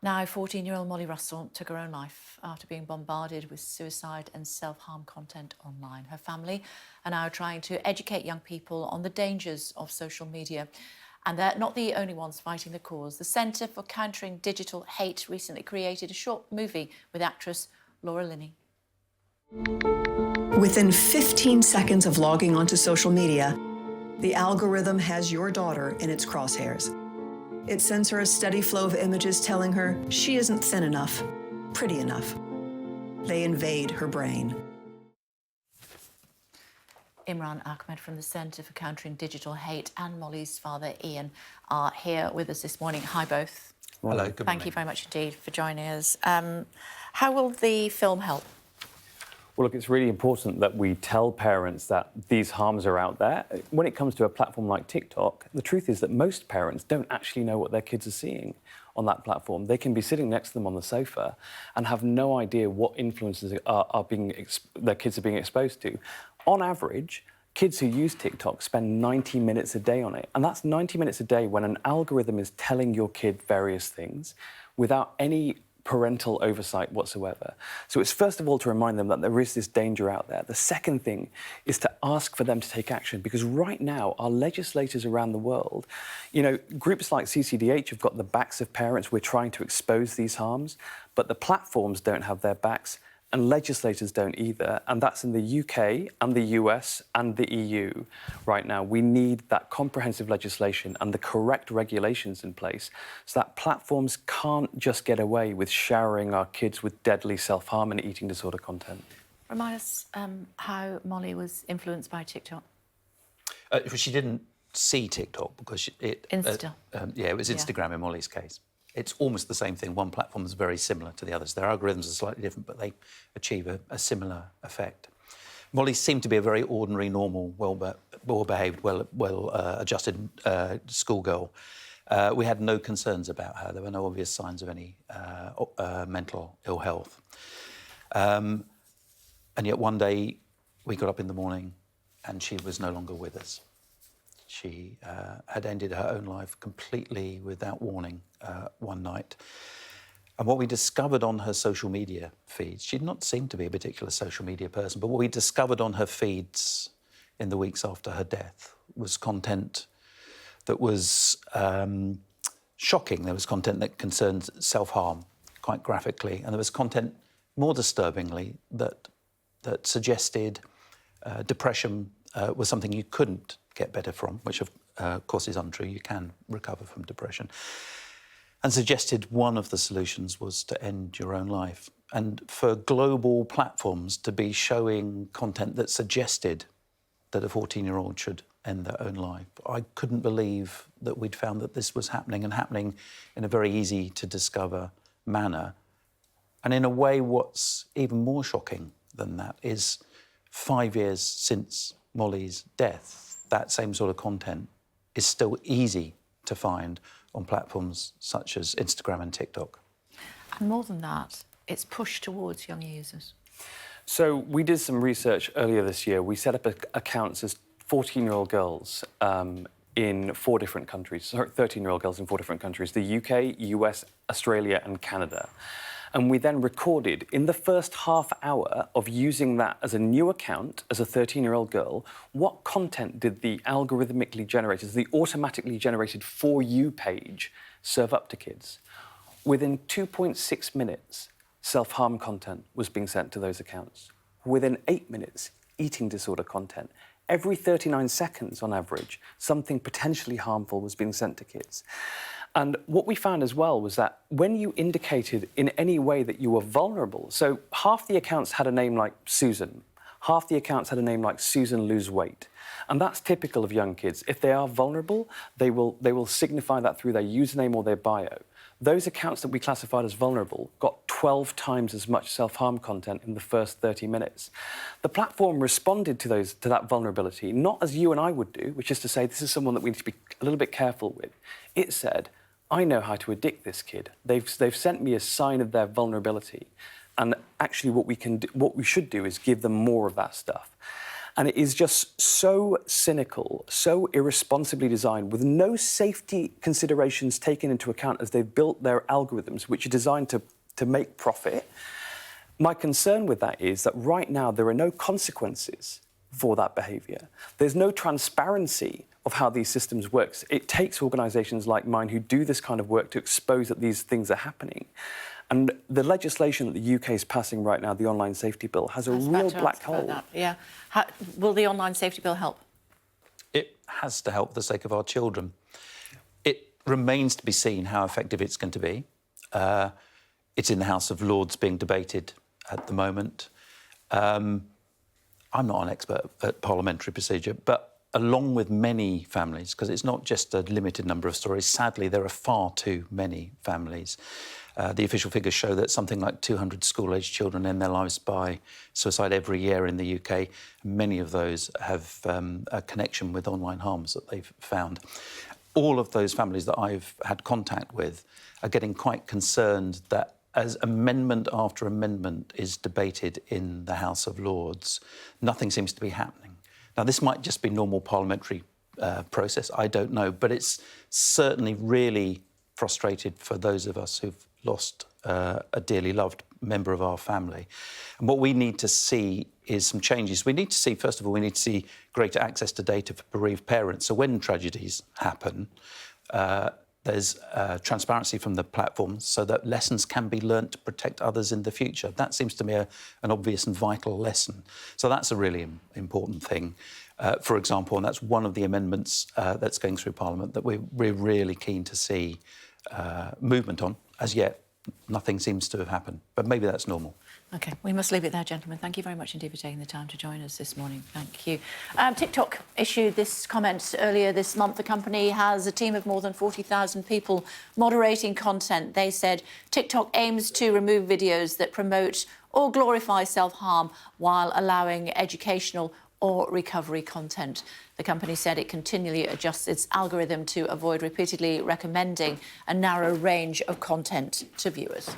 Now, 14-year-old Molly Russell took her own life after being bombarded with suicide and self-harm content online. Her family are now trying to educate young people on the dangers of social media. And they're not the only ones fighting the cause. The Centre for Countering Digital Hate recently created a short movie with actress Laura Linney. Within 15 seconds of logging onto social media, the algorithm has your daughter in its crosshairs. It sends her a steady flow of images telling her she isn't thin enough, pretty enough. They invade her brain. Imran, Ahmed from the Centre for Countering Digital Hate and Molly's father, Ian, are here with us this morning. Hi, both. Hello, good morning. Thank you very much indeed for joining us. How will the film help? Well, look, it's really important that we tell parents that these harms are out there. When it comes to a platform like TikTok, the truth is that most parents don't actually know what their kids are seeing on that platform. They can be sitting next to them on the sofa and have no idea what influences their kids are being exposed to. On average, kids who use TikTok spend 90 minutes a day on it. And that's 90 minutes a day when an algorithm is telling your kid various things without any parental oversight whatsoever. So it's first of all to remind them that there is this danger out there. The second thing is to ask for them to take action, because right now our legislators around the world, groups like CCDH have got the backs of parents. We're trying to expose these harms, but the platforms don't have their backs and legislators don't either, and that's in the UK and the US and the EU right now. We need that comprehensive legislation and the correct regulations in place so that platforms can't just get away with showering our kids with deadly self-harm and eating disorder content. Remind us how Molly was influenced by TikTok. She didn't see TikTok because Insta. It was Instagram in Molly's case. It's almost the same thing. One platform is very similar to the others. Their algorithms are slightly different, but they achieve a similar effect. Molly seemed to be a very ordinary, normal, well-behaved, well-adjusted schoolgirl. We had no concerns about her. There were no obvious signs of any mental ill health. And yet one day we got up in the morning and she was no longer with us. She had ended her own life completely without warning one night. And what we discovered on her social media feeds, she did not seem to be a particular social media person, but what we discovered on her feeds in the weeks after her death was content that was shocking. There was content that concerned self-harm quite graphically, and there was content, more disturbingly, that suggested depression was something you couldn't get better from, which of course is untrue. You can recover from depression. And suggested one of the solutions was to end your own life. And for global platforms to be showing content that suggested that a 14-year-old should end their own life, I couldn't believe that we'd found that this was happening, and happening in a very easy to discover manner. And in a way, what's even more shocking than that is 5 years since Molly's death, that same sort of content is still easy to find on platforms such as Instagram and TikTok. And more than that, it's pushed towards young users. So we did some research earlier this year. We set up accounts as 14-year-old girls in 4 different countries, sorry, 13-year-old girls in 4 different countries, the UK, US, Australia and Canada. And we then recorded, in the first half hour of using that as a new account, as a 13-year-old girl, what content did the algorithmically generated, the automatically generated For You page serve up to kids? Within 2.6 minutes, self-harm content was being sent to those accounts. Within 8 minutes, eating disorder content. Every 39 seconds, on average, something potentially harmful was being sent to kids. And what we found as well was that when you indicated in any way that you were vulnerable, so half the accounts had a name like Susan, half the accounts had a name like Susan Lose Weight. And that's typical of young kids. If they are vulnerable, they will signify that through their username or their bio. Those accounts that we classified as vulnerable got 12 times as much self-harm content in the first 30 minutes. The platform responded to that vulnerability, not as you and I would do, which is to say this is someone that we need to be a little bit careful with. It said, I know how to addict this kid. They've sent me a sign of their vulnerability. And actually what we should do is give them more of that stuff. And it is just so cynical, so irresponsibly designed, with no safety considerations taken into account as they've built their algorithms, which are designed to make profit. My concern with that is that right now there are no consequences for that behaviour. There's no transparency of how these systems work. It takes organisations like mine who do this kind of work to expose that these things are happening. And the legislation that the UK is passing right now, the Online Safety Bill, has a real black hole. Yeah. Will the Online Safety Bill help? It has to help for the sake of our children. It remains to be seen how effective it's going to be. It's in the House of Lords being debated at the moment. I'm not an expert at parliamentary procedure, but along with many families, because it's not just a limited number of stories, sadly, there are far too many families. The official figures show that something like 200 school-aged children end their lives by suicide every year in the UK. Many of those have a connection with online harms that they've found. All of those families that I've had contact with are getting quite concerned that as amendment after amendment is debated in the House of Lords, nothing seems to be happening. Now, this might just be normal parliamentary process, I don't know, but it's certainly really frustrated for those of us who've lost a dearly loved member of our family. And what we need to see is some changes. We need to see, first of all, we need to see greater access to data for bereaved parents. So when tragedies happen, there's transparency from the platforms so that lessons can be learnt to protect others in the future. That seems to me an obvious and vital lesson. So that's a really important thing. For example, and that's one of the amendments that's going through Parliament that we're really keen to see movement on. As yet, nothing seems to have happened, but maybe that's normal. OK, we must leave it there, gentlemen. Thank you very much indeed for taking the time to join us this morning. Thank you. TikTok issued this comment earlier this month. The company has a team of more than 40,000 people moderating content. They said TikTok aims to remove videos that promote or glorify self-harm while allowing educational or recovery content. The company said it continually adjusts its algorithm to avoid repeatedly recommending a narrow range of content to viewers.